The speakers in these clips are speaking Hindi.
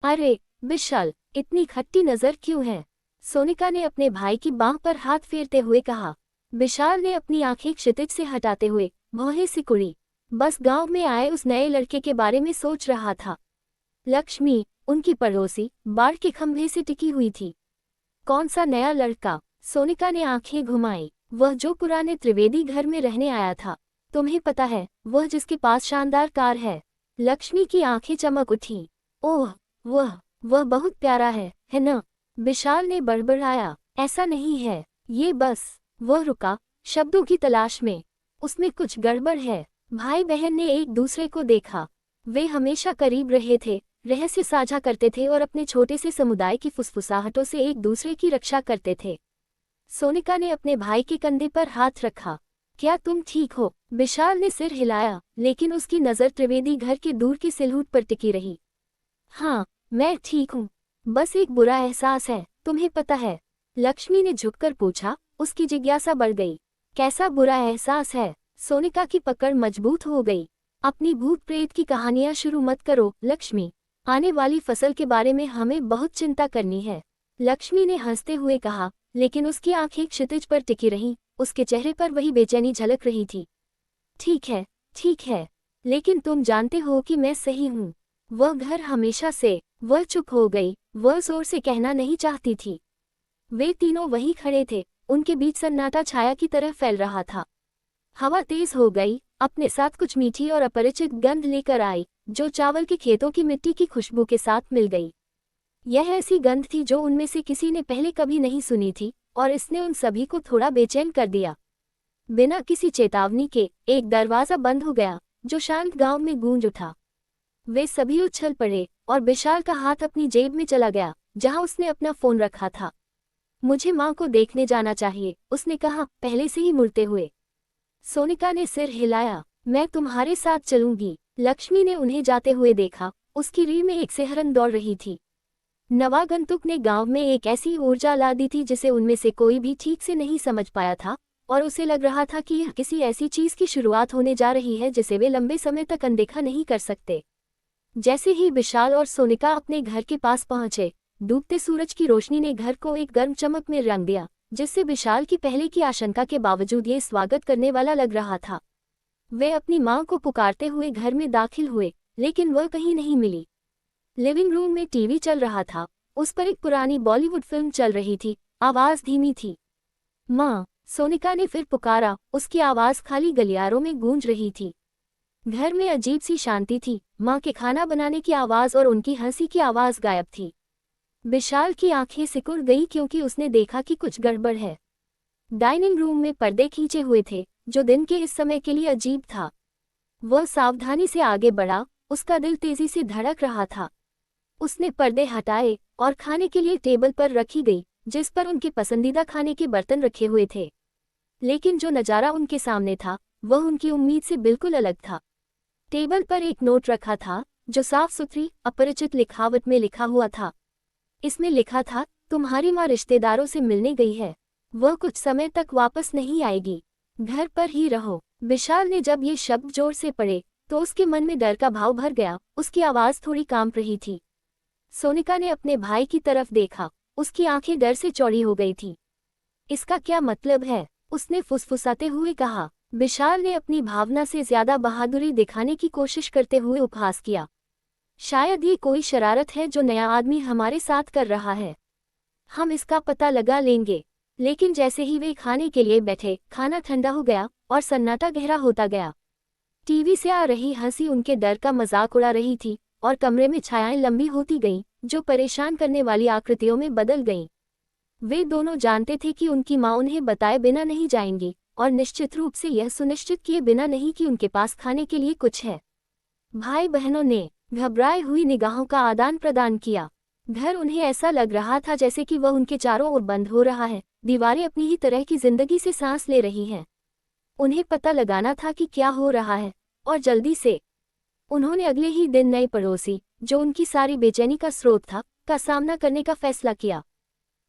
अरे विशाल, इतनी खट्टी नजर क्यों है? सोनिका ने अपने भाई की बांह पर हाथ फेरते हुए कहा। विशाल ने अपनी आंखें क्षितिज से हटाते हुए भौहें सिकुड़ी। बस गांव में आए उस नए लड़के के बारे में सोच रहा था। लक्ष्मी, उनकी पड़ोसी, बाढ़ के खंभे से टिकी हुई थी। कौन सा नया लड़का? सोनिका ने आंखें घुमाई। वह जो पुराने त्रिवेदी घर में रहने आया था। तुम्हें पता है, वह जिसके पास शानदार कार है। लक्ष्मी की आंखें चमक उठी। ओह, वह बहुत प्यारा है न? विशाल ने बड़बड़ाया। ऐसा नहीं है, ये बस। वह रुका, शब्दों की तलाश में। उसमें कुछ गड़बड़ है। भाई बहन ने एक दूसरे को देखा। वे हमेशा करीब रहे थे, रहस्य साझा करते थे और अपने छोटे से समुदाय की फुसफुसाहटों से एक दूसरे की रक्षा करते थे। सोनिका ने अपने भाई के कंधे पर हाथ रखा। क्या तुम ठीक हो? विशाल ने सिर हिलाया, लेकिन उसकी नज़र त्रिवेदी घर के दूर की सिलहूट पर टिकी रही। हाँ, मैं ठीक हूँ। बस एक बुरा एहसास है, तुम्हें पता है? लक्ष्मी ने झुककर पूछा। उसकी जिज्ञासा बढ़ गई। कैसा बुरा एहसास है? सोनिका की पकड़ मजबूत हो गई। अपनी भूत प्रेत की कहानियां शुरू मत करो, लक्ष्मी। आने वाली फसल के बारे में हमें बहुत चिंता करनी है। लक्ष्मी ने हंसते हुए कहा, लेकिन उसकी आंखें क्षितिज पर टिकी रहीं। उसके चेहरे पर वही बेचैनी झलक रही थी। ठीक है, लेकिन तुम जानते हो कि मैं सही हूँ। वह घर हमेशा से। वह चुप हो गई। वह जोर से कहना नहीं चाहती थी। वे तीनों वहीं खड़े थे। उनके बीच सन्नाटा छाया की तरह फैल रहा था। हवा तेज हो गई, अपने साथ कुछ मीठी और अपरिचित गंध लेकर आई, जो चावल के खेतों की मिट्टी की खुशबू के साथ मिल गई। यह ऐसी गंध थी जो उनमें से किसी ने पहले कभी नहीं सुनी थी, और इसने उन सभी को थोड़ा बेचैन कर दिया। बिना किसी चेतावनी के एक दरवाजा बंद हो गया, जो शांत गांव में गूंज उठा। वे सभी उछल पड़े, और विशाल का हाथ अपनी जेब में चला गया, जहां उसने अपना फोन रखा था। मुझे माँ को देखने जाना चाहिए, उसने कहा, पहले से ही मुड़ते हुए। सोनिका ने सिर हिलाया। मैं तुम्हारे साथ चलूंगी। लक्ष्मी ने उन्हें जाते हुए देखा। उसकी रीढ़ में एक सिहरन दौड़ रही थी। नवागंतुक ने गांव में एक ऐसी ऊर्जा ला दी थी जिसे उनमें से कोई भी ठीक से नहीं समझ पाया था, और उसे लग रहा था कि यह किसी ऐसी चीज की शुरुआत होने जा रही है जिसे वे लंबे समय तक अनदेखा नहीं कर सकते। जैसे ही विशाल और सोनिका अपने घर के पास पहुंचे, डूबते सूरज की रोशनी ने घर को एक गर्म चमक में रंग दिया, जिससे विशाल की पहले की आशंका के बावजूद ये स्वागत करने वाला लग रहा था। वे अपनी मां को पुकारते हुए घर में दाखिल हुए, लेकिन वह कहीं नहीं मिली। लिविंग रूम में टीवी चल रहा था। उस पर एक पुरानी बॉलीवुड फिल्म चल रही थी। आवाज धीमी थी। मां, सोनिका ने फिर पुकारा। उसकी आवाज खाली गलियारों में गूंज रही थी। घर में अजीब सी शांति थी। मां के खाना बनाने की आवाज और उनकी हंसी की आवाज गायब थी। विशाल की आंखें सिकुड़ गई क्योंकि उसने देखा कि कुछ गड़बड़ है। डाइनिंग रूम में पर्दे खींचे हुए थे, जो दिन के इस समय के लिए अजीब था। वह सावधानी से आगे बढ़ा। उसका दिल तेजी से धड़क रहा था। उसने पर्दे हटाए और खाने के लिए टेबल पर रखी गई, जिस पर उनके पसंदीदा खाने के बर्तन रखे हुए थे। लेकिन जो नज़ारा उनके सामने था, वह उनकी उम्मीद से बिल्कुल अलग था। टेबल पर एक नोट रखा था, जो साफ सुथरी, अपरिचित लिखावट में लिखा हुआ था। इसमें लिखा था, तुम्हारी माँ रिश्तेदारों से मिलने गई है। वह कुछ समय तक वापस नहीं आएगी। घर पर ही रहो। विशाल ने जब ये शब्द जोर से पढ़े, तो उसके मन में डर का भाव भर गया। उसकी आवाज़ थोड़ी कांप रही थी। सोनिका ने अपने भाई की तरफ देखा। उसकी आंखें डर से चौड़ी हो गई थी। इसका क्या मतलब है? उसने फुसफुसाते हुए कहा। विशाल ने अपनी भावना से ज्यादा बहादुरी दिखाने की कोशिश करते हुए उपहास किया। शायद ये कोई शरारत है जो नया आदमी हमारे साथ कर रहा है। हम इसका पता लगा लेंगे। लेकिन जैसे ही वे खाने के लिए बैठे, खाना ठंडा हो गया और सन्नाटा गहरा होता गया। टीवी से आ रही हंसी उनके डर का मजाक उड़ा रही थी, और कमरे में छायाएं लंबी होती गईं, जो परेशान करने वाली आकृतियों में बदल गईं। वे दोनों जानते थे कि उनकी मां उन्हें बताए बिना नहीं जाएंगी, और निश्चित रूप से यह सुनिश्चित किए बिना नहीं कि उनके पास खाने के लिए कुछ है। भाई बहनों ने घबराए हुई निगाहों का आदान प्रदान किया। घर उन्हें ऐसा लग रहा था जैसे कि वह उनके चारों ओर बंद हो रहा है। दीवारें अपनी ही तरह की जिंदगी से सांस ले रही हैं। उन्हें पता लगाना था कि क्या हो रहा है, और जल्दी से। उन्होंने अगले ही दिन नए पड़ोसी, जो उनकी सारी बेचैनी का स्रोत था, का सामना करने का फैसला किया।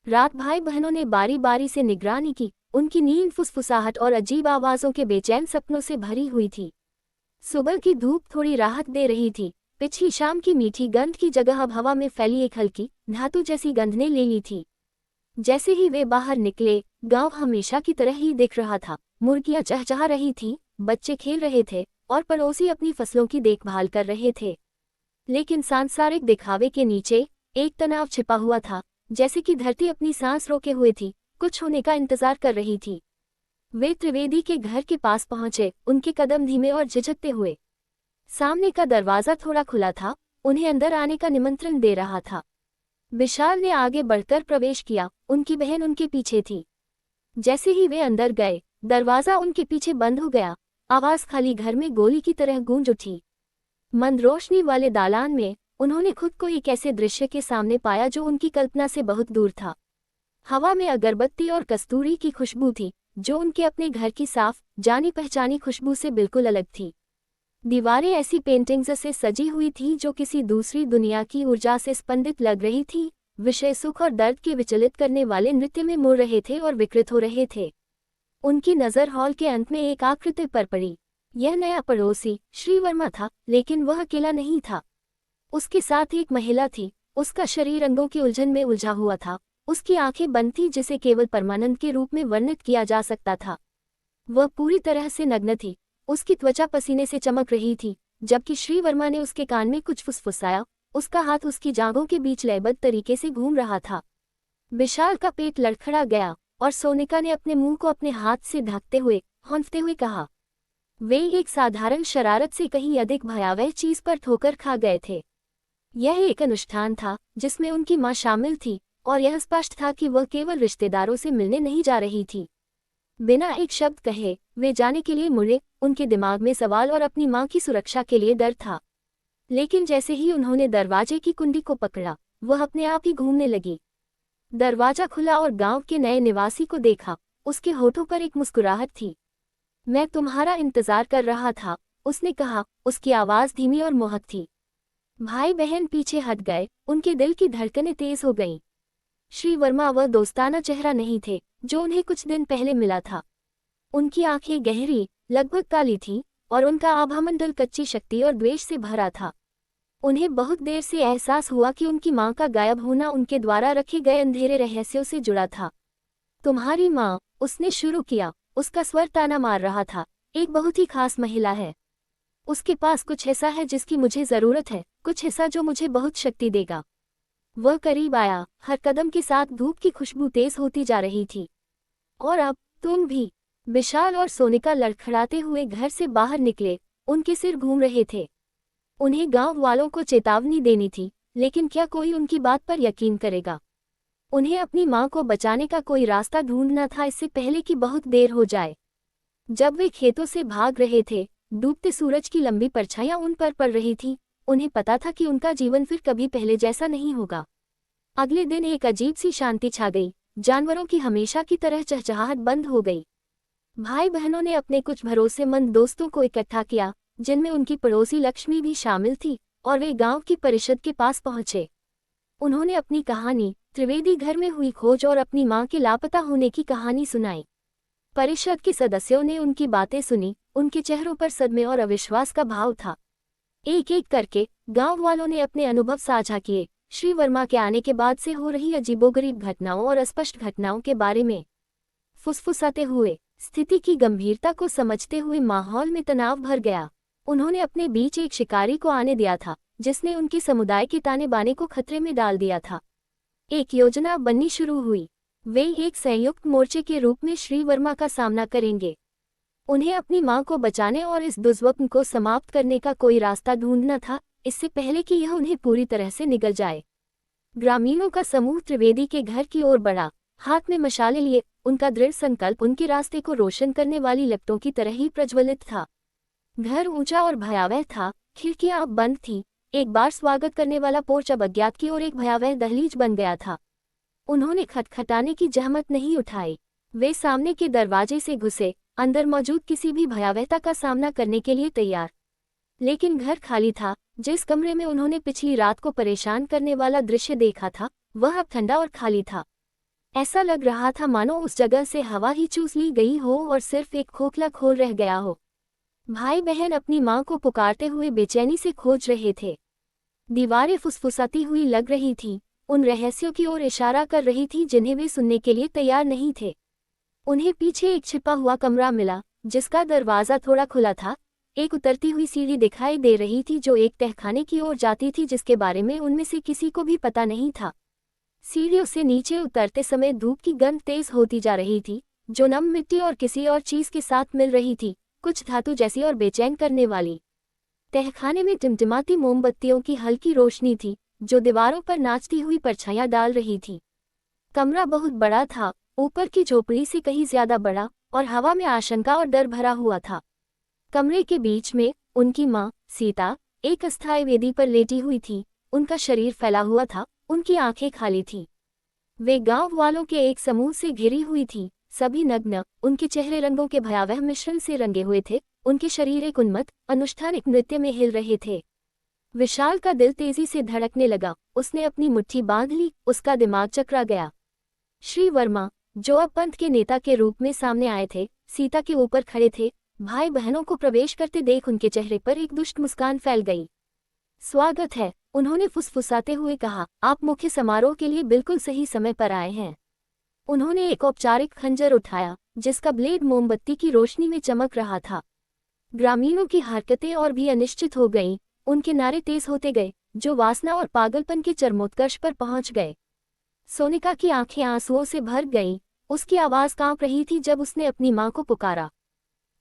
रात भाई बहनों ने बारी बारी से निगरानी की। उनकी नींद फुसफुसाहट और अजीब आवाज़ों के बेचैन सपनों से भरी हुई थी। सुबह की धूप थोड़ी राहत दे रही थी, पिछली शाम की मीठी गंध की जगह अब हवा में फैली एक हल्की धातु जैसी गंध ने ले ली थी। जैसे ही वे बाहर निकले, गांव हमेशा की तरह ही दिख रहा था। मुर्गियां चहचहा रही थीं, बच्चे खेल रहे थे और पड़ोसी अपनी फसलों की देखभाल कर रहे थे। लेकिन सांसारिक दिखावे के नीचे एक तनाव छिपा हुआ था, जैसे कि धरती अपनी सांस रोके हुए थी, कुछ होने का इंतजार कर रही थी। वे त्रिवेदी के घर के पास पहुंचे, उनके कदम धीमे और झिझकते हुए। सामने का दरवाजा थोड़ा खुला था, उन्हें अंदर आने का निमंत्रण दे रहा था। विशाल ने आगे बढ़कर प्रवेश किया, उनकी बहन उनके पीछे थी। जैसे ही वे अंदर गए, दरवाजा उनके पीछे बंद हो गया। आवाज खाली घर में गोली की तरह गूंज उठी। मंद रोशनी वाले दालान में उन्होंने खुद को एक ऐसे दृश्य के सामने पाया जो उनकी कल्पना से बहुत दूर था। हवा में अगरबत्ती और कस्तूरी की खुशबू थी, जो उनके अपने घर की साफ जानी पहचानी खुशबू से बिल्कुल अलग थी। दीवारें ऐसी पेंटिंग्स से सजी हुई थी जो किसी दूसरी दुनिया की ऊर्जा से स्पंदित लग रही थी। विषय सुख और दर्द के विचलित करने वाले नृत्य में मुड़ रहे थे और विकृत हो रहे थे। उनकी नज़र हॉल के अंत में एक आकृति पर पड़ी। यह नया पड़ोसी श्री वर्मा था, लेकिन वह अकेला नहीं था। उसके साथ एक महिला थी। उसका शरीर रंगों की उलझन में उलझा हुआ था। उसकी आंखें बंद थीं, जिसे केवल परमानंद के रूप में वर्णित किया जा सकता था। वह पूरी तरह से नग्न थी। उसकी त्वचा पसीने से चमक रही थी। जबकि श्री वर्मा ने उसके कान में कुछ फुसफुसाया, उसका हाथ उसकी जांघों के बीच लयबद्ध तरीके से घूम रहा था। विशाल का पेट लड़खड़ा गया और सोनिका ने अपने मुंह को अपने हाथ से ढकते हुए हौंफते हुए कहा। वे एक साधारण शरारत से कहीं अधिक भयावह चीज पर ठोकर खा गए थे। यह एक अनुष्ठान था जिसमें उनकी मां शामिल थी, और यह स्पष्ट था कि वह केवल रिश्तेदारों से मिलने नहीं जा रही थी। बिना एक शब्द कहे वे जाने के लिए मुड़े। उनके दिमाग में सवाल और अपनी मां की सुरक्षा के लिए डर था। लेकिन जैसे ही उन्होंने दरवाजे की कुंडी को पकड़ा, वह अपने आप ही घूमने लगी। दरवाजा खुला और गांव के नए निवासी को देखा। उसके होठों पर एक मुस्कुराहट थी। मैं तुम्हारा इंतजार कर रहा था, उसने कहा। उसकी आवाज धीमी और मोहक थी। भाई बहन पीछे हट गए, उनके दिल की धड़कनें तेज हो गईं। श्री वर्मा वह दोस्ताना चेहरा नहीं थे जो उन्हें कुछ दिन पहले मिला था। उनकी आंखें गहरी, लगभग काली थीं, और उनका आभामंडल कच्ची शक्ति और द्वेष से भरा था। उन्हें बहुत देर से एहसास हुआ कि उनकी मां का गायब होना उनके द्वारा रखे गए अंधेरे रहस्यों से जुड़ा था। तुम्हारी मां, उसने शुरू किया। उसका स्वर ताना मार रहा था। एक बहुत ही खास महिला है। उसके पास कुछ ऐसा है जिसकी मुझे जरूरत है, कुछ ऐसा जो मुझे बहुत शक्ति देगा। वह करीब आया। हर कदम के साथ धूप की खुशबू तेज होती जा रही थी। और अब तुम भी। विशाल और सोनिका लड़खड़ाते हुए घर से बाहर निकले। उनके सिर घूम रहे थे। उन्हें गांव वालों को चेतावनी देनी थी, लेकिन क्या कोई उनकी बात पर यकीन करेगा? उन्हें अपनी मां को बचाने का कोई रास्ता ढूंढना था, इससे पहले कि बहुत देर हो जाए। जब वे खेतों से भाग रहे थे, डूबते सूरज की लंबी परछाइयां उन पर पड़ रही थीं। उन्हें पता था कि उनका जीवन फिर कभी पहले जैसा नहीं होगा। अगले दिन एक अजीब सी शांति छा गई। जानवरों की हमेशा की तरह चहचहाहट बंद हो गई। भाई बहनों ने अपने कुछ भरोसेमंद दोस्तों को इकट्ठा किया, जिनमें उनकी पड़ोसी लक्ष्मी भी शामिल थी, और वे गांव की परिषद के पास पहुंचे। उन्होंने अपनी कहानी, त्रिवेदी घर में हुई खोज और अपनी मां के लापता होने की कहानी सुनाई। परिषद के सदस्यों ने उनकी बातें सुनी। उनके चेहरों पर सदमे और अविश्वास का भाव था। एक एक करके गांव वालों ने अपने अनुभव साझा किए, श्री वर्मा के आने के बाद से हो रही अजीबोगरीब घटनाओं और अस्पष्ट घटनाओं के बारे में फुसफुसाते हुए। स्थिति की गंभीरता को समझते हुए माहौल में तनाव भर गया। उन्होंने अपने बीच एक शिकारी को आने दिया था, जिसने उनके समुदाय के ताने बाने को खतरे में डाल दिया था। एक योजना बननी शुरू हुई। वे एक संयुक्त मोर्चे के रूप में श्री वर्मा का सामना करेंगे। उन्हें अपनी मां को बचाने और इस दुष्स्वप्न को समाप्त करने का कोई रास्ता ढूंढना था, इससे पहले कि यह उन्हें पूरी तरह से निगल जाए। ग्रामीणों का समूह त्रिवेदी के घर की ओर बढ़ा, हाथ में मशाले लिए। उनका दृढ़ संकल्प उनके रास्ते को रोशन करने वाली लपटों की तरह ही प्रज्वलित था। घर ऊंचा और भयावह था। खिड़कियां अब बंद थीं। एक बार स्वागत करने वाला पोर्च अब अज्ञात की ओर एक भयावह दहलीज बन गया था। उन्होंने खटखटाने की जहमत नहीं उठाई। वे सामने के दरवाजे से घुसे, अंदर मौजूद किसी भी भयावहता का सामना करने के लिए तैयार। लेकिन घर खाली था। जिस कमरे में उन्होंने पिछली रात को परेशान करने वाला दृश्य देखा था, वह अब ठंडा और खाली था। ऐसा लग रहा था मानो उस जगह से हवा ही चूस ली गई हो और सिर्फ एक खोखला खोल रह गया हो। भाई बहन अपनी मां को पुकारते हुए बेचैनी से खोज रहे थे। दीवारें फुसफुसाती हुई लग रही थीं, उन रहस्यों की ओर इशारा कर रही थी जिन्हें वे सुनने के लिए तैयार नहीं थे। उन्हें पीछे एक छिपा हुआ कमरा मिला, जिसका दरवाज़ा थोड़ा खुला था। एक उतरती हुई सीढ़ी दिखाई दे रही थी जो एक तहखाने की ओर जाती थी जिसके बारे में उनमें से किसी को भी पता नहीं था। सीढ़ियों से नीचे उतरते समय धूप की गंध तेज होती जा रही थी, जो नम मिट्टी और किसी और चीज़ के साथ मिल रही थी, कुछ धातु जैसी और बेचैन करने वाली। तहखाने में टिमटिमाती मोमबत्तियों की हल्की रोशनी थी, जो दीवारों पर नाचती हुई परछाइयां डाल रही थी। कमरा बहुत बड़ा था, ऊपर की झोपड़ी से कहीं ज्यादा बड़ा, और हवा में आशंका और डर भरा हुआ था। कमरे के बीच में उनकी माँ सीता एक अस्थायी वेदी पर लेटी हुई थी। उनका शरीर फैला हुआ था, उनकी आंखें खाली थीं। वे गांव वालों के एक समूह से घिरी हुई थीं, सभी नग्न, उनके चेहरे रंगों के भयावह मिश्रण से रंगे हुए थे, उनके शरीर एक उन्मत्त, अनुष्ठानिक नृत्य में हिल रहे थे। विशाल का दिल तेजी से धड़कने लगा, उसने अपनी मुट्ठी बांध ली, उसका दिमाग चकरा गया। श्री वर्मा, जो अब पंथ के नेता के रूप में सामने आए थे, सीता के ऊपर खड़े थे। भाई बहनों को प्रवेश करते देख उनके चेहरे पर एक दुष्ट मुस्कान फैल गई। स्वागत है, उन्होंने फुसफुसाते हुए कहा, आप मुख्य समारोह के लिए बिल्कुल सही समय पर आए हैं। उन्होंने एक औपचारिक खंजर उठाया, जिसका ब्लेड मोमबत्ती की रोशनी में चमक रहा था। ग्रामीणों की हरकतें और भी अनिश्चित हो गईं, उनके नारे तेज होते गए, जो वासना और पागलपन के चरमोत्कर्ष पर पहुंच गए। सोनिका की आंखें आंसुओं से भर गईं, उसकी आवाज कांप रही थी जब उसने अपनी मां को पुकारा,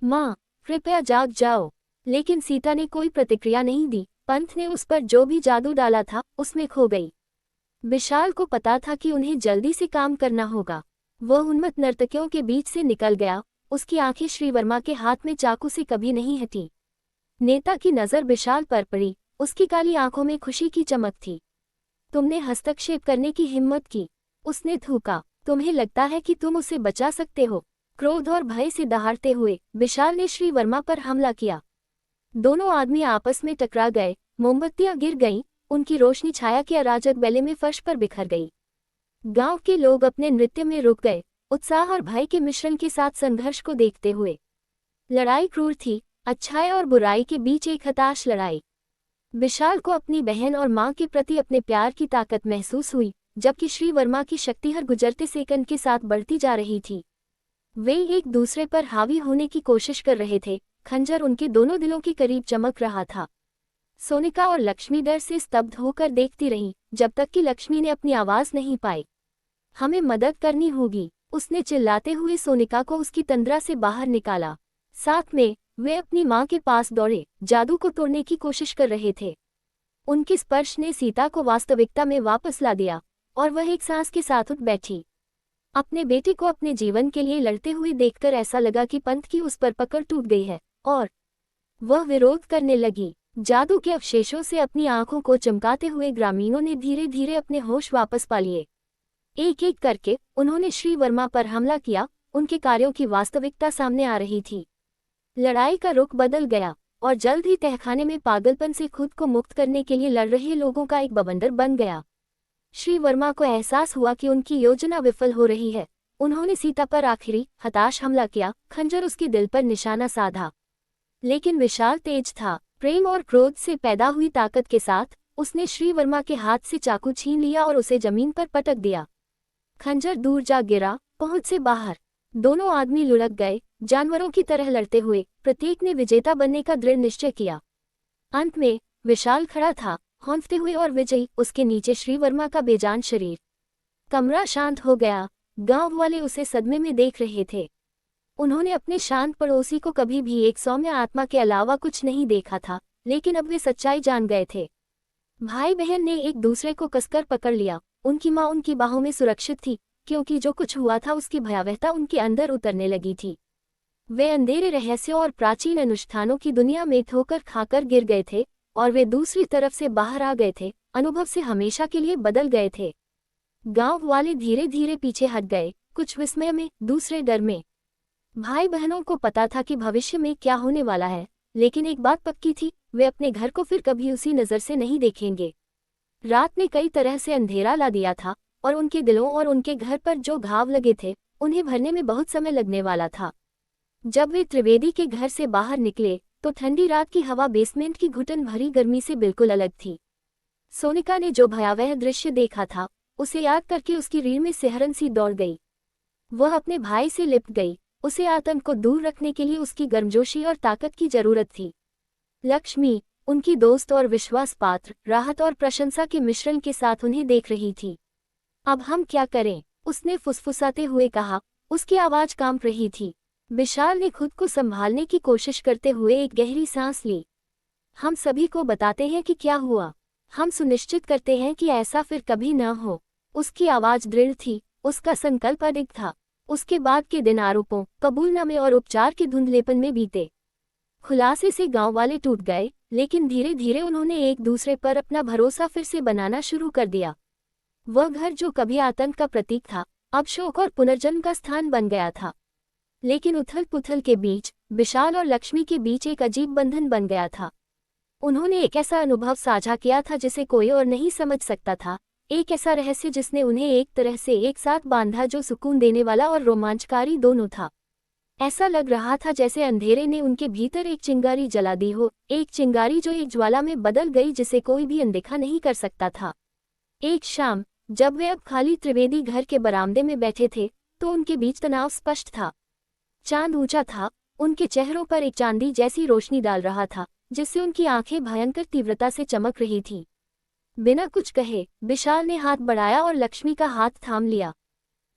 मां, कृपया जाग जाओ। लेकिन सीता ने कोई प्रतिक्रिया नहीं दी। पंथ ने उस पर जो भी जादू डाला था, उसमें खो गई। विशाल को पता था कि उन्हें जल्दी से काम करना होगा। वह उन्मत्त नर्तकियों के बीच से निकल गया, उसकी आंखें श्रीवर्मा के हाथ में चाकू से कभी नहीं हटी। नेता की नज़र विशाल पर पड़ी, उसकी काली आंखों में खुशी की चमक थी। तुमने हस्तक्षेप करने की हिम्मत की, उसने थूका। तुम्हें लगता है कि तुम उसे बचा सकते हो? क्रोध और भय से दहाड़ते हुए विशाल ने श्रीवर्मा पर हमला किया। दोनों आदमी आपस में टकरा गए, मोमबत्तियां गिर गईं, उनकी रोशनी छाया के अराजक बेले में फर्श पर बिखर गई। गांव के लोग अपने नृत्य में रुक गए, उत्साह और भय के मिश्रण के साथ संघर्ष को देखते हुए। लड़ाई क्रूर थी, अच्छाई और बुराई के बीच एक हताश लड़ाई। विशाल को अपनी बहन और मां के प्रति अपने प्यार की ताकत महसूस हुई, जबकि श्रीवर्मा की शक्ति हर गुजरते सेकंड के साथ बढ़ती जा रही थी। वे एक दूसरे पर हावी होने की कोशिश कर रहे थे, खंजर उनके दोनों दिलों के करीब चमक रहा था। सोनिका और लक्ष्मी डर से स्तब्ध होकर देखती रहीं, जब तक कि लक्ष्मी ने अपनी आवाज नहीं पाई। हमें मदद करनी होगी, उसने चिल्लाते हुए सोनिका को उसकी तंद्रा से बाहर निकाला। साथ में वे अपनी मां के पास दौड़े, जादू को तोड़ने की कोशिश कर रहे थे। उनके स्पर्श ने सीता को वास्तविकता में वापस ला दिया, और वह एक सांस के साथ उठ बैठी। अपने बेटे को अपने जीवन के लिए लड़ते हुए देखकर ऐसा लगा कि पंथ की उस पर पकड़ टूट गई है, और वह विरोध करने लगी। जादू के अवशेषों से अपनी आंखों को चमकाते हुए ग्रामीणों ने धीरे धीरे अपने होश वापस पा लिए। एक एक करके उन्होंने श्रीवर्मा पर हमला किया, उनके कार्यों की वास्तविकता सामने आ रही थी। लड़ाई का रुख बदल गया, और जल्द ही तहखाने में पागलपन से खुद को मुक्त करने के लिए लड़ रहे लोगों का एक बवंडर बन गया। श्रीवर्मा को एहसास हुआ कि उनकी योजना विफल हो रही है। उन्होंने सीता पर आखिरी हताश हमला किया, खंजर उसके दिल पर निशाना साधा। लेकिन विशाल तेज था, प्रेम और क्रोध से पैदा हुई ताकत के साथ उसने श्रीवर्मा के हाथ से चाकू छीन लिया और उसे जमीन पर पटक दिया। खंजर दूर जा गिरा, पहुंच से बाहर। दोनों आदमी लुढ़क गए, जानवरों की तरह लड़ते हुए। प्रत्येक ने विजेता बनने का दृढ़ निश्चय किया। अंत में विशाल खड़ा था, हौंफते हुए और विजयी, उसके नीचे श्रीवर्मा का बेजान शरीर। कमरा शांत हो गया, गांव वाले उसे सदमे में देख रहे थे। उन्होंने अपने शांत पड़ोसी को कभी भी एक सौम्य आत्मा के अलावा कुछ नहीं देखा था, लेकिन अब वे सच्चाई जान गए थे। भाई बहन ने एक दूसरे को कसकर पकड़ लिया। उनकी माँ उनकी बाहों में सुरक्षित थी, क्योंकि जो कुछ हुआ था उसकी भयावहता उनके अंदर उतरने लगी थी। वे अंधेरे रहस्यों और प्राचीन अनुष्ठानों की दुनिया में ठोकर खाकर गिर गए थे, और वे दूसरी तरफ से बाहर आ गए थे, अनुभव से हमेशा के लिए बदल गए थे। गांव वाले धीरे धीरे पीछे हट गए, कुछ विस्मय में, दूसरे डर में। भाई बहनों को पता था कि भविष्य में क्या होने वाला है, लेकिन एक बात पक्की थी, वे अपने घर को फिर कभी उसी नज़र से नहीं देखेंगे। रात ने कई तरह से अंधेरा ला दिया था, और उनके दिलों और उनके घर पर जो घाव लगे थे, उन्हें भरने में बहुत समय लगने वाला था। जब वे त्रिवेदी के घर से बाहर निकले, तो ठंडी रात की हवा बेसमेंट की घुटन भरी गर्मी से बिल्कुल अलग थी। सोनिका ने जो भयावह दृश्य देखा था उसे याद करके उसकी रीढ़ में सिहरन सी दौड़ गई। वह अपने भाई से लिपट गई। उसे आतंक को दूर रखने के लिए उसकी गर्मजोशी और ताकत की जरूरत थी। लक्ष्मी, उनकी दोस्त और विश्वास पात्र, राहत और प्रशंसा के मिश्रण के साथ उन्हें देख रही थी। अब हम क्या करें? उसने फुसफुसाते हुए कहा। उसकी आवाज कांप रही थी। विशाल ने खुद को संभालने की कोशिश करते हुए एक गहरी सांस ली। हम सभी को बताते हैं कि क्या हुआ। हम सुनिश्चित करते हैं कि ऐसा फिर कभी न हो। उसकी आवाज दृढ़ थी, उसका संकल्प अडिग था। उसके बाद के दिन आरोपों, कबूलनामे और उपचार के धुंधलेपन में बीते। खुलासे से गांव वाले टूट गए, लेकिन धीरे धीरे उन्होंने एक दूसरे पर अपना भरोसा फिर से बनाना शुरू कर दिया। वह घर जो कभी आतंक का प्रतीक था, अब शोक और पुनर्जन्म का स्थान बन गया था। लेकिन उथल पुथल के बीच विशाल और लक्ष्मी के बीच एक अजीब बंधन बन गया था। उन्होंने एक ऐसा अनुभव साझा किया था जिसे कोई और नहीं समझ सकता था। एक ऐसा रहस्य जिसने उन्हें एक तरह से एक साथ बांधा जो सुकून देने वाला और रोमांचकारी दोनों था। ऐसा लग रहा था जैसे अंधेरे ने उनके भीतर एक चिंगारी जला दी हो, एक चिंगारी जो एक ज्वाला में बदल गई जिसे कोई भी अनदेखा नहीं कर सकता था। एक शाम, जब वे अब खाली त्रिवेदी घर के बरामदे में बैठे थे, तो उनके बीच तनाव स्पष्ट था। चांद ऊंचा था, उनके चेहरों पर एक चांदी जैसी रोशनी डाल रहा था, जिससे उनकी आंखें भयंकर तीव्रता से चमक रही थीं। बिना कुछ कहे विशाल ने हाथ बढ़ाया और लक्ष्मी का हाथ थाम लिया।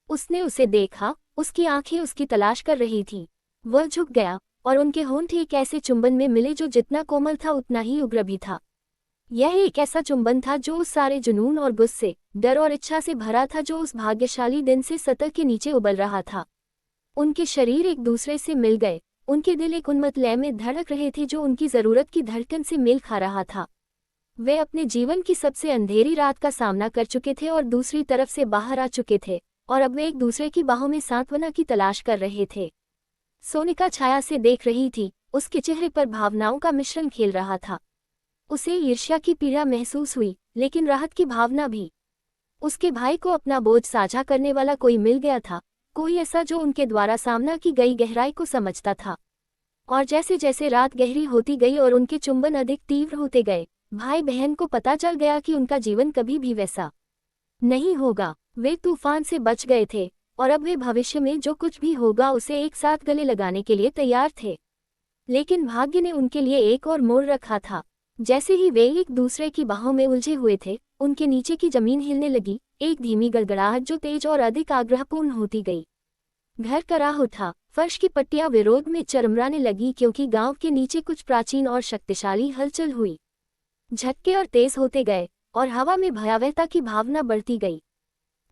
उसने उसे देखा, उसकी आंखें उसकी तलाश कर रही थीं। वह झुक गया और उनके होंठ एक ऐसे चुंबन में मिले जो जितना कोमल था उतना ही उग्र भी था। यह एक ऐसा चुंबन था जो उस सारे जुनून और गुस्से, डर और इच्छा से भरा था जो उस भाग्यशाली दिन से सतह के नीचे उबल रहा था। उनके शरीर एक दूसरे से मिल गए, उनके दिल एक उन्मत्त लय में धड़क रहे थे जो उनकी जरूरत की धड़कन से मेल खा रहा था। वे अपने जीवन की सबसे अंधेरी रात का सामना कर चुके थे और दूसरी तरफ से बाहर आ चुके थे, और अब वे एक दूसरे की बाहों में सांत्वना की तलाश कर रहे थे। सोनिका छाया से देख रही थी, उसके चेहरे पर भावनाओं का मिश्रण खेल रहा था। उसे ईर्ष्या की पीड़ा महसूस हुई, लेकिन राहत की भावना भी। उसके भाई को अपना बोझ साझा करने वाला कोई मिल गया था, कोई ऐसा जो उनके द्वारा सामना की गई गहराई को समझता था। और जैसे जैसे रात गहरी होती गई और उनके चुंबन अधिक तीव्र होते गए, भाई बहन को पता चल गया कि उनका जीवन कभी भी वैसा नहीं होगा। वे तूफान से बच गए थे, और अब वे भविष्य में जो कुछ भी होगा उसे एक साथ गले लगाने के लिए तैयार थे। लेकिन भाग्य ने उनके लिए एक और मोड़ रखा था। जैसे ही वे एक दूसरे की बाहों में उलझे हुए थे, उनके नीचे की जमीन हिलने लगी, एक धीमी गड़गड़ाहट जो तेज और अधिक आग्रहपूर्ण होती गई। घर कराह उठा, फर्श की पट्टियां विरोध में चरमराने लगी क्योंकि गांव के नीचे कुछ प्राचीन और शक्तिशाली हलचल हुई। झटके और तेज होते गए, और हवा में भयावहता की भावना बढ़ती गई।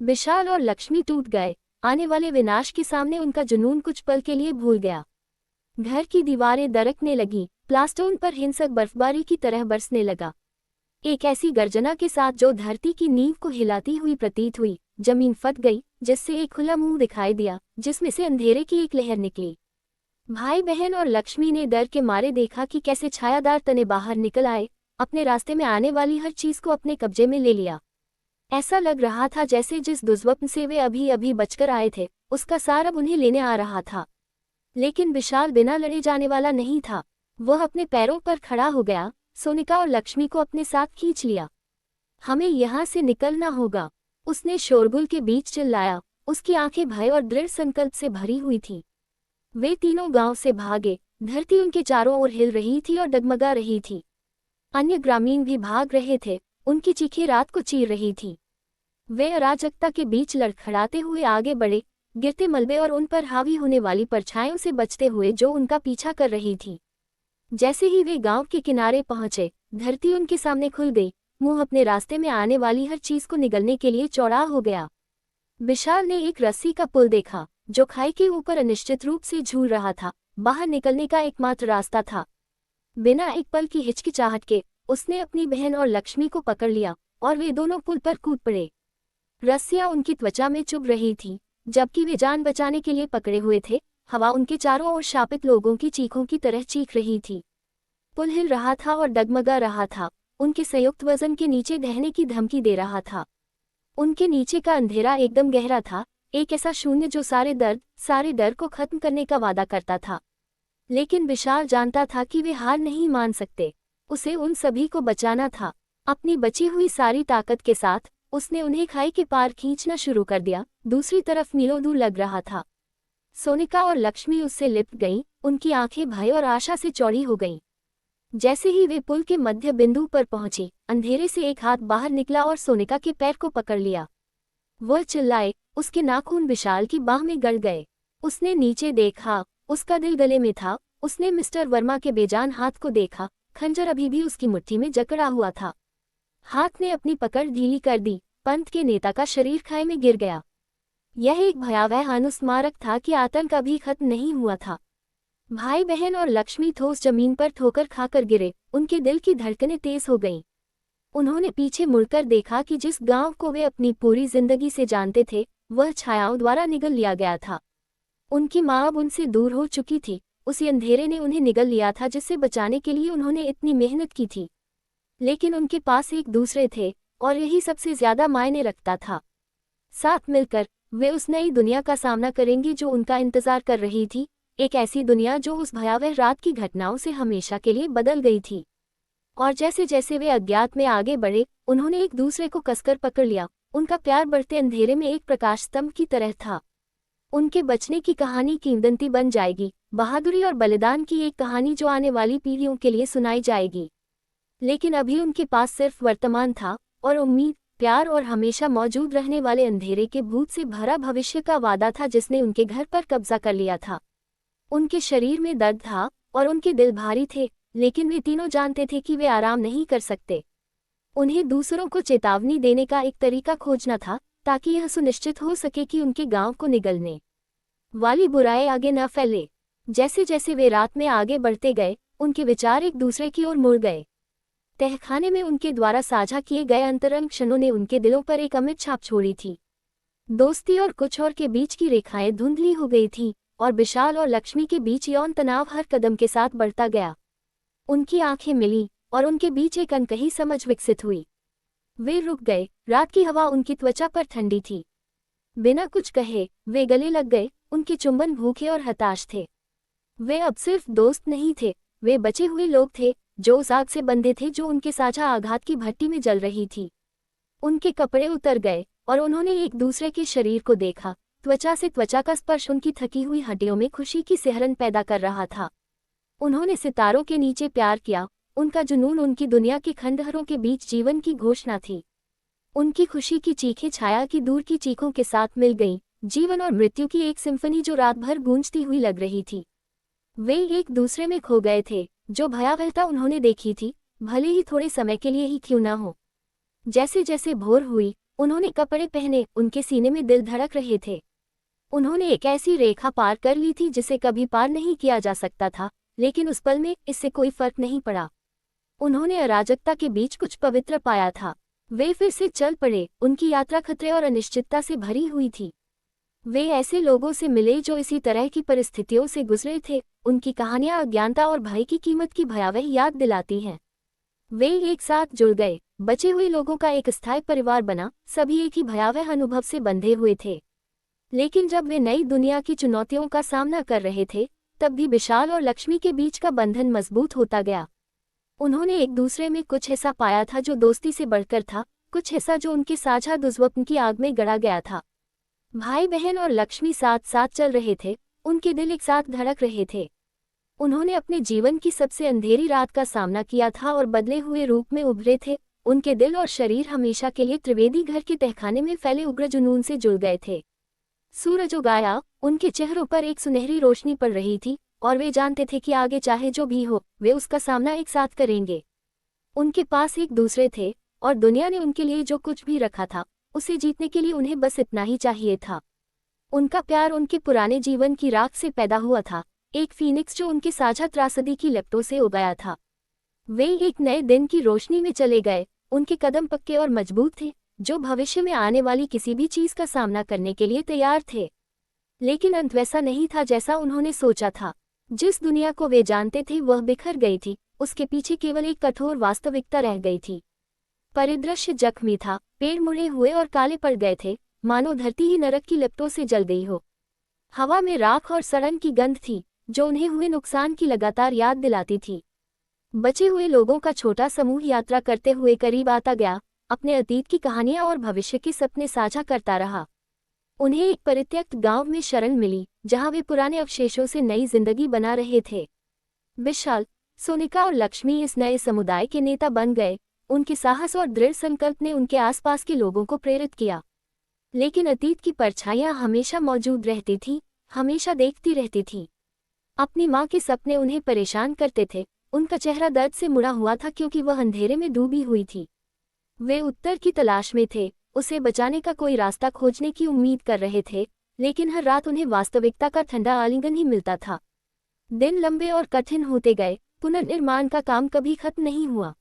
विशाल और लक्ष्मी टूट गए। आने वाले विनाश के सामने उनका जुनून कुछ पल के लिए भूल गया। घर की दीवारें दरकने लगी, प्लास्टोन पर हिंसक बर्फबारी की तरह बरसने लगा। एक ऐसी गर्जना के साथ जो धरती की नींव को हिलाती हुई प्रतीत हुई। जमीन फट गई, जिससे एक खुला मुंह दिखाई दिया, जिसमें से अंधेरे की एक लहर निकली। भाई बहन और लक्ष्मी ने डर के मारे देखा कि कैसे छायादार तने बाहर निकल आए, अपने रास्ते में आने वाली हर चीज को अपने कब्जे में ले लिया। ऐसा लग रहा था जैसे जिस दुर्स्वप्न से वे अभी अभी बचकर आए थे, उसका सार अब उन्हें लेने आ रहा था। लेकिन विशाल बिना लड़े जाने वाला नहीं था। वह अपने पैरों पर खड़ा हो गया, सोनिका और लक्ष्मी को अपने साथ खींच लिया। हमें यहाँ से निकलना होगा, उसने शोरगुल के बीच चिल्लाया। उसकी आंखें भय और दृढ़ संकल्प से भरी हुई थीं। वे तीनों गांव से भागे। धरती उनके चारों ओर हिल रही थी और डगमगा रही थी। अन्य ग्रामीण भी भाग रहे थे, उनकी चीखें रात को चीर रही थीं। वे अराजकता के बीच लड़खड़ाते हुए आगे बढ़े, गिरते मलबे और उन पर हावी होने वाली परछाइयों से बचते हुए जो उनका पीछा कर रही थी। जैसे ही वे गांव के किनारे पहुंचे, धरती उनके सामने खुल गई। मुंह अपने रास्ते में आने वाली हर चीज को निगलने के लिए चौड़ा हो गया। विशाल ने एक रस्सी का पुल देखा, जो खाई के ऊपर अनिश्चित रूप से झूल रहा था। बाहर निकलने का एकमात्र रास्ता था। बिना एक पल की हिचकिचाहट के उसने अपनी बहन और लक्ष्मी को पकड़ लिया, और वे दोनों पुल पर कूद पड़े। रस्सियां उनकी त्वचा में चुभ रही थीं, जबकि वे जान बचाने के लिए पकड़े हुए थे। हवा उनके चारों ओर शापित लोगों की चीखों की तरह चीख रही थी। पुल हिल रहा था और डगमगा रहा था, उनके संयुक्त वजन के नीचे ढहने की धमकी दे रहा था। उनके नीचे का अंधेरा एकदम गहरा था, एक ऐसा शून्य जो सारे दर्द, सारे डर को खत्म करने का वादा करता था। लेकिन विशाल जानता था कि वे हार नहीं मान सकते। उसे उन सभी को बचाना था। अपनी बची हुई सारी ताकत के साथ उसने उन्हें खाई के पार खींचना शुरू कर दिया। दूसरी तरफ मीलों दूर लग रहा था। सोनिका और लक्ष्मी उससे लिपट गईं, उनकी आंखें भय और आशा से चौड़ी हो गईं। जैसे ही वे पुल के मध्य बिंदु पर पहुंचे, अंधेरे से एक हाथ बाहर निकला और सोनिका के पैर को पकड़ लिया। वह चिल्लाए, उसके नाखून विशाल की बाह में गड़ गए। उसने नीचे देखा, उसका दिल गले में था। उसने मिस्टर वर्मा के बेजान हाथ को देखा, खंजर अभी भी उसकी मुट्ठी में जकड़ा हुआ था। हाथ ने अपनी पकड़ ढीली कर दी, पंत के नेता का शरीर खाई में गिर गया। यह एक भयावह अनुस्मारक था कि आतंक अभी खत्म नहीं हुआ था। भाई बहन और लक्ष्मी ठोस जमीन पर ठोकर खाकर गिरे, उनके दिल की धड़कनें तेज हो गईं। उन्होंने पीछे मुड़कर देखा कि जिस गांव को वे अपनी पूरी जिंदगी से जानते थे, वह छायाओं द्वारा निगल लिया गया था। उनकी माँ अब उनसे दूर हो चुकी थी। उसी अंधेरे ने उन्हें निगल लिया था जिससे बचाने के लिए उन्होंने इतनी मेहनत की थी। लेकिन उनके पास एक दूसरे थे, और यही सबसे ज्यादा मायने रखता था। साथ मिलकर वे उस नई दुनिया का सामना करेंगे जो उनका इंतजार कर रही थी, एक ऐसी दुनिया जो उस भयावह रात की घटनाओं से हमेशा के लिए बदल गई थी। और जैसे जैसे वे अज्ञात में आगे बढ़े, उन्होंने एक दूसरे को कसकर पकड़ लिया। उनका प्यार बढ़ते अंधेरे में एक प्रकाश स्तंभ की तरह था। उनके बचने की कहानी किंवदंती बन जाएगी, बहादुरी और बलिदान की एक कहानी जो आने वाली पीढ़ियों के लिए सुनाई जाएगी। लेकिन अभी उनके पास सिर्फ वर्तमान था, और उम्मीद, प्यार और हमेशा मौजूद रहने वाले अंधेरे के भूत से भरा भविष्य का वादा था जिसने उनके घर पर कब्जा कर लिया था। उनके शरीर में दर्द था और उनके दिल भारी थे, लेकिन वे तीनों जानते थे कि वे आराम नहीं कर सकते। उन्हें दूसरों को चेतावनी देने का एक तरीका खोजना था, ताकि यह सुनिश्चित हो सके कि उनके गांव को निगलने वाली बुराई आगे न फैले। जैसे जैसे वे रात में आगे बढ़ते गए, उनके विचार एक दूसरे की ओर मुड़ गए। तहखाने में उनके द्वारा साझा किए गए अंतरंग क्षणों ने उनके दिलों पर एक अमिट छाप छोड़ी थी। दोस्ती और कुछ और के बीच की रेखाएं धुंधली हो गई थीं, और विशाल और लक्ष्मी के बीच यौन तनाव हर कदम के साथ बढ़ता गया। उनकी आंखें मिली, और उनके बीच एक अनकही समझ विकसित हुई। वे रुक गए। रात की हवा उनकी त्वचा पर ठंडी थी। बिना कुछ कहे वे गले लग गए। उनके चुंबन भूखे और हताश थे। वे अब सिर्फ दोस्त नहीं थे, वे बचे हुए लोग थे, जो उस आग से बंधे थे जो उनके साझा आघात की भट्टी में जल रही थी। उनके कपड़े उतर गए, और उन्होंने एक दूसरे के शरीर को देखा। त्वचा से त्वचा का स्पर्श उनकी थकी हुई हड्डियों में खुशी की सिहरन पैदा कर रहा था। उन्होंने सितारों के नीचे प्यार किया। उनका जुनून उनकी दुनिया के खंडहरों के बीच जीवन की घोषणा थी। उनकी खुशी की चीखें छाया की दूर की चीखों के साथ मिल गईं, जीवन और मृत्यु की एक सिम्फनी जो रात भर गूंजती हुई लग रही थी। वे एक दूसरे में खो गए थे। जो भयावहता उन्होंने देखी थी, भले ही थोड़े समय के लिए ही क्यों न हो। जैसे जैसे भोर हुई, उन्होंने कपड़े पहने, उनके सीने में दिल धड़क रहे थे। उन्होंने एक ऐसी रेखा पार कर ली थी जिसे कभी पार नहीं किया जा सकता था, लेकिन उस पल में इससे कोई फर्क नहीं पड़ा। उन्होंने अराजकता के बीच कुछ पवित्र पाया था। वे फिर से चल पड़े। उनकी यात्रा खतरे और अनिश्चितता से भरी हुई थी। वे ऐसे लोगों से मिले जो इसी तरह की परिस्थितियों से गुजरे थे। उनकी कहानियां अज्ञानता और भय की कीमत की भयावह याद दिलाती हैं। वे एक साथ जुड़ गए। बचे हुए लोगों का एक स्थायी परिवार बना। सभी एक ही भयावह अनुभव से बंधे हुए थे। लेकिन जब वे नई दुनिया की चुनौतियों का सामना कर रहे थे, तब भी विशाल और लक्ष्मी के बीच का बंधन मजबूत होता गया। उन्होंने एक दूसरे में कुछ ऐसा पाया था जो दोस्ती से बढ़कर था, कुछ ऐसा जो उनके साझा दुर्स्वप्न की आग में गड़ा गया था। भाई बहन और लक्ष्मी साथ साथ चल रहे थे, उनके दिल एक साथ धड़क रहे थे। उन्होंने अपने जीवन की सबसे अंधेरी रात का सामना किया था और बदले हुए रूप में उभरे थे। उनके दिल और शरीर हमेशा के लिए त्रिवेदी घर के तहखाने में फैले उग्र जुनून से जुड़ गए थे। सूरज उगाया, उनके चेहरों पर एक सुनहरी रोशनी पड़ रही थी, और वे जानते थे कि आगे चाहे जो भी हो, वे उसका सामना एक साथ करेंगे। उनके पास एक दूसरे थे, और दुनिया ने उनके लिए जो कुछ भी रखा था, उसे जीतने के लिए उन्हें बस इतना ही चाहिए था। उनका प्यार उनके पुराने जीवन की राख से पैदा हुआ था, एक फीनिक्स जो उनके साझा त्रासदी की लपटों से उगाया था। वे एक नए दिन की रोशनी में चले गए। उनके कदम पक्के और मजबूत थे, जो भविष्य में आने वाली किसी भी चीज का सामना करने के लिए तैयार थे। लेकिन अंत वैसा नहीं था जैसा उन्होंने सोचा था। जिस दुनिया को वे जानते थे वह बिखर गई थी, उसके पीछे केवल एक कठोर वास्तविकता रह गई थी। परिदृश्य जख्मी था, पेड़ मुड़े हुए और काले पड़ गए थे, मानो धरती ही नरक की लपटों से जल गई हो। हवा में राख और सड़न की गंध थी, जो उन्हें हुए नुकसान की लगातार याद दिलाती थी। बचे हुए लोगों का छोटा समूह यात्रा करते हुए करीब आता गया, अपने अतीत की कहानियां और भविष्य के सपने साझा करता रहा। उन्हें एक परित्यक्त गांव में शरण मिली, जहां वे पुराने अवशेषों से नई जिंदगी बना रहे थे। विशाल, सोनिका और लक्ष्मी इस नए समुदाय के नेता बन गए। उनके साहस और दृढ़ संकल्प ने उनके आसपास के लोगों को प्रेरित किया। लेकिन अतीत की परछाइयां हमेशा मौजूद रहती थीं, हमेशा देखती रहती थीं। अपनी माँ के सपने उन्हें परेशान करते थे। उनका चेहरा दर्द से मुड़ा हुआ था क्योंकि वह अंधेरे में डूबी हुई थी। वे उत्तर की तलाश में थे, उसे बचाने का कोई रास्ता खोजने की उम्मीद कर रहे थे, लेकिन हर रात उन्हें वास्तविकता का ठंडा आलिंगन ही मिलता था। दिन लंबे और कठिन होते गए, पुनर्निर्माण का काम कभी खत्म नहीं हुआ।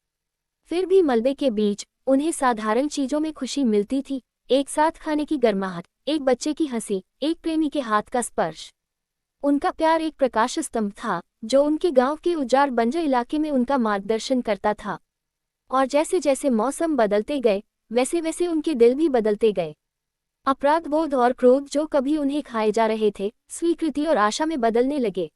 फिर भी मलबे के बीच उन्हें साधारण चीजों में खुशी मिलती थी। एक साथ खाने की गर्माहट, एक बच्चे की हंसी, एक प्रेमी के हाथ का स्पर्श। उनका प्यार एक प्रकाश स्तंभ था, जो उनके गांव के उजाड़ बंजर इलाके में उनका मार्गदर्शन करता था। और जैसे जैसे मौसम बदलते गए, वैसे वैसे उनके दिल भी बदलते गए। अपराध बोध और क्रोध जो कभी उन्हें खाए जा रहे थे, स्वीकृति और आशा में बदलने लगे।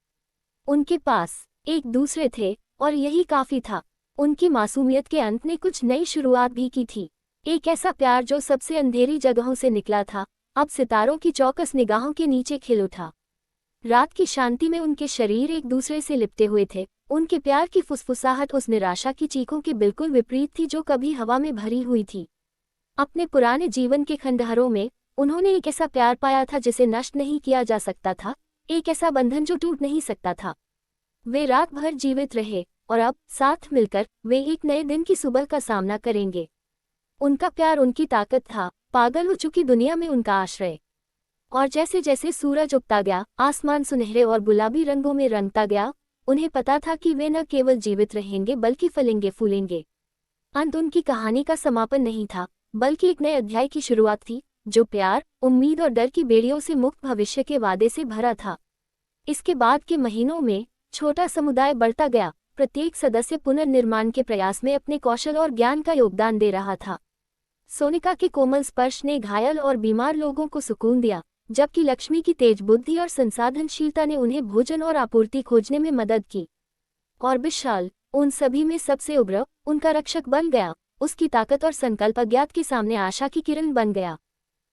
उनके पास एक दूसरे थे, और यही काफी था। उनकी मासूमियत के अंत ने कुछ नई शुरुआत भी की थी। एक ऐसा प्यार जो सबसे अंधेरी जगहों से निकला था, अब सितारों की चौकस निगाहों के नीचे खिल उठा। रात की शांति में उनके शरीर एक दूसरे से लिपटे हुए थे। उनके प्यार की फुसफुसाहट उस निराशा की चीखों के बिल्कुल विपरीत थी जो कभी हवा में भरी हुई थी। अपने पुराने जीवन के खंडहरों में उन्होंने एक ऐसा प्यार पाया था जिसे नष्ट नहीं किया जा सकता था, एक ऐसा बंधन जो टूट नहीं सकता था। वे रात भर जीवित रहे, और अब साथ मिलकर वे एक नए दिन की सुबह का सामना करेंगे। उनका प्यार उनकी ताकत था, पागल हो चुकी दुनिया में उनका आश्रय। और जैसे जैसे सूरज उगता गया, आसमान सुनहरे और गुलाबी रंगों में रंगता गया, उन्हें पता था कि वे न केवल जीवित रहेंगे बल्कि फलेंगे फूलेंगे। अंत उनकी कहानी का समापन नहीं था, बल्कि एक नए अध्याय की शुरुआत थी, जो प्यार, उम्मीद और डर की बेड़ियों से मुक्त भविष्य के वादे से भरा था। इसके बाद के महीनों में छोटा समुदाय बढ़ता गया, प्रत्येक सदस्य पुनर्निर्माण के प्रयास में अपने कौशल और ज्ञान का योगदान दे रहा था। सोनिका के कोमल स्पर्श ने घायल और बीमार लोगों को सुकून दिया, जबकि लक्ष्मी की तेज बुद्धि और संसाधनशीलता ने उन्हें भोजन और आपूर्ति खोजने में मदद की। और विशाल उन सभी में सबसे उभरा, उनका रक्षक बन गया। उसकी ताकत और संकल्प अज्ञात के सामने आशा की किरण बन गया।